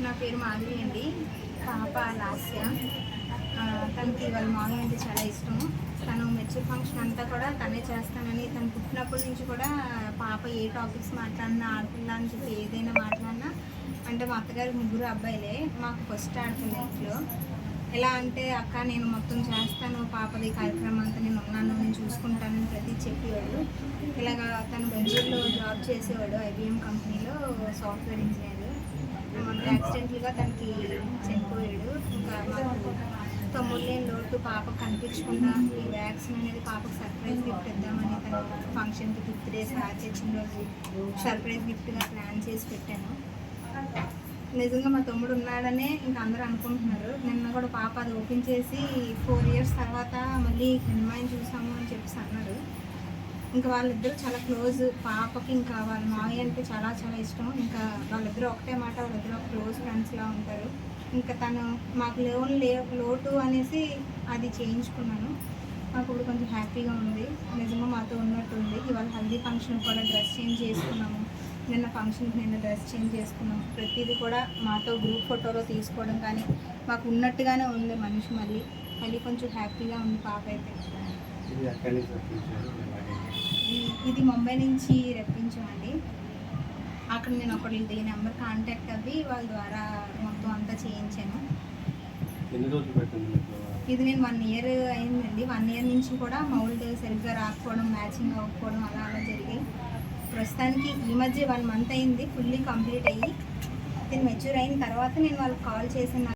నా పేరు మాధవి అండి. పాప లాస్య. తనకి వాళ్ళ మామయ్య అంటే చాలా ఇష్టం. తను మెచ్యూర్ ఫంక్షన్ అంతా కూడా తనే చేస్తానని, తను పుట్టినప్పటి నుంచి కూడా పాప ఏ టాపిక్స్ మాట్లాడినా, ఆడపిల్ల అని చెప్పి ఏదైనా మాట్లాడినా, అంటే మా అత్తగారికి 3 అబ్బాయిలే, మాకు ఫస్ట్ ఆడపిల్ల ఇంట్లో. ఎలా అంటే అక్క నేను మొత్తం చేస్తాను, పాపది కార్యక్రమం అంతా నేను ఉన్నాను, నేను చూసుకుంటానని ప్రతి చెప్పేవాడు. ఇలాగా తను బెంగళూరులో జాబ్ చేసేవాడు, IBM కంపెనీలో సాఫ్ట్వేర్ ఇంజనీర్. మొన్న యాక్సిడెంట్గా తనకి చనిపోయాడు. ఇంకా మాకు 9 లోటు పాప కనిపించకుండా ఈ వ్యాక్సిన్ అనేది పాపకు సర్ప్రైజ్ గిఫ్ట్ ఇద్దామని తన ఫంక్షన్కి 5 days తెచ్చిన రోజు సర్ప్రైజ్ గిఫ్ట్గా ప్లాన్ చేసి పెట్టాను. నిజంగా మా తమ్ముడు ఉన్నాడనే ఇంకా అందరూ అనుకుంటున్నారు. నిన్న కూడా పాప అది ఓపెన్ చేసి 4 years తర్వాత మళ్ళీ అమ్మాయిని చూసాము అని చెప్పేసి అన్నారు. ఇంకా వాళ్ళిద్దరూ చాలా క్లోజ్. పాపకి ఇంకా వాళ్ళ మావయ్య అంటే చాలా చాలా ఇష్టం. ఇంకా వాళ్ళిద్దరూ ఒకటే మాట, వాళ్ళిద్దరూ క్లోజ్ ఫ్రెండ్స్లా ఉంటారు. ఇంకా తను మాకు లోటు అనేసి అది చేయించుకున్నాను. మాకు ఇప్పుడు కొంచెం హ్యాపీగా ఉంది, నిజంగా మాతో ఉన్నట్టుంది. ఇవాళ హల్దీ ఫంక్షన్ కూడా డ్రెస్ చేంజ్ చేసుకున్నాము, నిన్న ఫంక్షన్కి నిన్న డ్రెస్ చేంజ్ చేసుకున్నాము. ప్రతిదీ కూడా మాతో గ్రూప్ ఫోటోలో తీసుకోవడం కానీ మాకు ఉన్నట్టుగానే ఉంది మనిషి. మళ్ళీ కొంచెం హ్యాపీగా ఉంది పాప అయితే. ఇది ముంబై నుంచి రప్పించామండి. అక్కడ నేను ఒకటి నెంబర్ కాంటాక్ట్ అవ్వి వాళ్ళ ద్వారా మొత్తం అంతా చేయించాను. ఇది నేను 1 year అయిందండి. 1 year నుంచి కూడా మౌల్డ్ సరిగ్గా రాకపోవడం, మ్యాచింగ్ అవ్వకపోవడం అలా జరిగాయి. ప్రస్తుతానికి ఈ మధ్య 1 month అయింది ఫుల్లీ కంప్లీట్ అయ్యి. దీన్ని మెచ్యూర్ అయిన తర్వాత నేను వాళ్ళకి కాల్ చేసిన